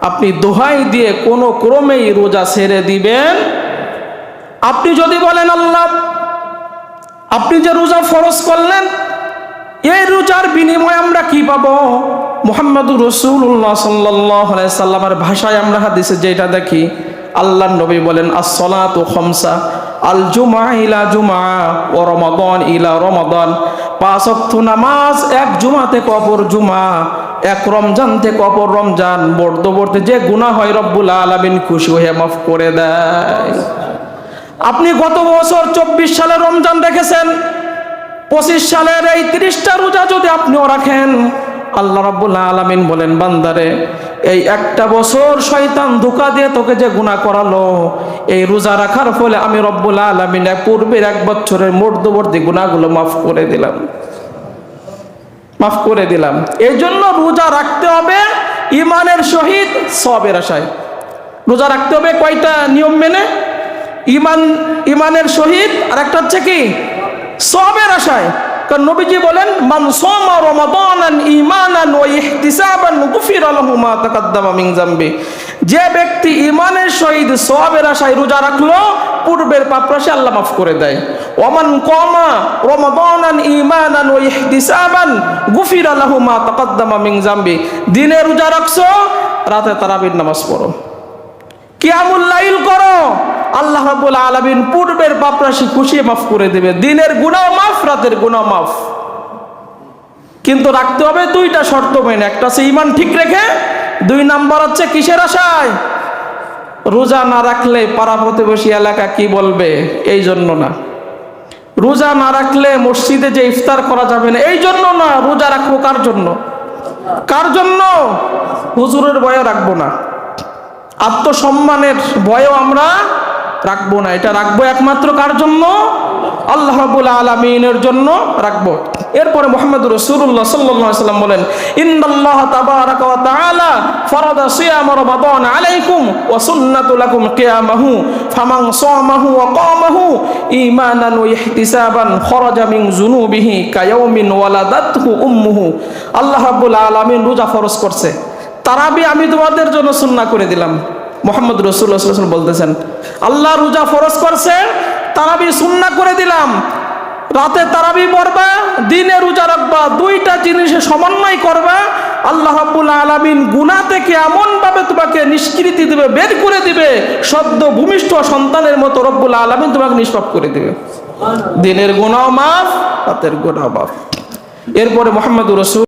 আপনি দোহাই দিয়ে কোনো ক্রমেই রোজা ছেড়ে দিবেন। আপনি যদি বলেন আল্লাহ আপনি যে রোজা ফরজ করলেন, এই রোজার বিনিময়ে আমরা কি পাবো? মুহাম্মদুর রাসূলুল্লাহ সাল্লাল্লাহু আলাইহি সাল্লামের ভাষায় আমরা হাদিসে যেটা দেখি, আল্লাহর নবী বলেন আস-সালাতু খামসা, আল জুমআ ইলা জুমআ ওয়া রমাদান ইলা রমাদান। 5 ওয়াক্ত নামাজ এক জুমা থেকে অপর জুমা, এক রমজান থেকে অপর রমজান, পড়তে পড়তে যে গুনাহ হয় রব্বুল আলামিন খুশি হয়ে মাফ করে দেয়। আপনি গত বছর 24 সালের রমজান রেখেছেন, 25 সালের এই 30টা রোজা যদি আপনিও রাখেন, আল্লাহ রাব্বুল আলামিন বলেন বান্দারে এই একটা বছর শয়তান ধোঁকা দিয়ে তোকে যে গুনাহ করালো, এই রোজা রাখার ফলে আমি রব্বুল আলামিন পূর্বের 1 বছরের মধ্যবর্তী গুনাহগুলো মাফ করে দিলাম, মাফ করে দিলাম। এই জন্য রোজা রাখতে হবে ঈমানের সহিত সওয়াবের আশায়। রোজা রাখতে হবে কয়টা নিয়ম মেনে? ঈমানের সহিত, আর একটা হচ্ছে কি সওয়াবের আশায়। কারণ নবীজি বলেন মান সামা রমাদানান ঈমানান ওয়া ইহতিসাবান গুফিরা লাহু মা তাকাদ্দামা মিন যামবি। যে ব্যক্তি ঈমানের সহিত সওয়াবের আশায় রোজা রাখলো, পূর্বের পাপরাশি আল্লাহ মাফ করে দেয়। ওমান কামা রমাদানান ঈমানান ওয়া ইহতিসাবান গুফিরা লাহু মা তাকাদ্দামা মিন যামবি। দিনে রোজা রাখছো, রাতে তারাবির নামাজ পড়ো, কিয়ামুল লাইল করো, আল্লাহ রাব্বুল আলামিন পূর্বের পাপরাশি খুশি মাফ করে দেবে। দিনের গুনাহ মাফ, রাতের গুনাহ মাফ। কিন্তু রাখতে হবে 2টা শর্ত মেনে। একটা হচ্ছে ঈমান ঠিক রেখে, 2 নাম্বার হচ্ছে কিসের আশায়? রোজা না রাখলে পাড়া প্রতিবেশী এলাকা কি বলবে, এই জন্য না। রোজা না রাখলে মসজিদে যে ইফতার করা যাবে না, এই জন্য না। রোজা রাখবো কার জন্য? কার জন্য? হুজুরের ভয়ে রাখবো না, আত্মসম্মানের ভয়েও আমরা রাখবো না। এটা রাখবো একমাত্র কার জন্য? আল্লাহ রাব্বুল আলামিনের জন্য রাখবো। এরপরে মুহাম্মদুর রাসূলুল্লাহ সাল্লাল্লাহু আলাইহি ওয়াসাল্লাম বলেন ইন্নাল্লাহা তাবারাকা ওয়া তাআলা ফারাদা সিয়াম রমাদান আলাইকুম ওয়া সুন্নাতু লাকুম কিয়ামাহু ফামান সামাহু ওয়া কামাহু ঈমানান ওয়া ইহতিসাবান খারাজা মিন যুনুবিহি কায়াউমিন ওয়ালাদাতহু উম্মুহু। আল্লাহ রাব্বুল আলামিন রোজা ফরজ করছে, তারাবি আমি তোমাদের জন্য সুন্নাহ করে দিলাম। মুহাম্মদ রাসূলুল্লাহ সাল্লাল্লাহু আলাইহি ওয়াসাল্লাম বলতেছেন আল্লাহ রোজা ফরজ করছে, তারাবি সুন্নাহ করে দিলাম। রাতে তারাবি পড়বা, দিনে রোজা রাখবা, 2টা জিনিসে সমন্বয় করবা। আল্লাহ রাব্বুল আলামিন গুনাহ থেকে এমন ভাবে তোমাকে নিষ্কৃতি দিবে, বের করে দিবে, সদ্য ভূমিষ্ঠ সন্তানের মতো রব্বুল আলামিন তোমাকে নিষ্পাপ করে দিবে। দিনের গুনাহ মাফ, রাতের গুনাহ মাফ। এরপরে মুহাম্মদুর রাসূল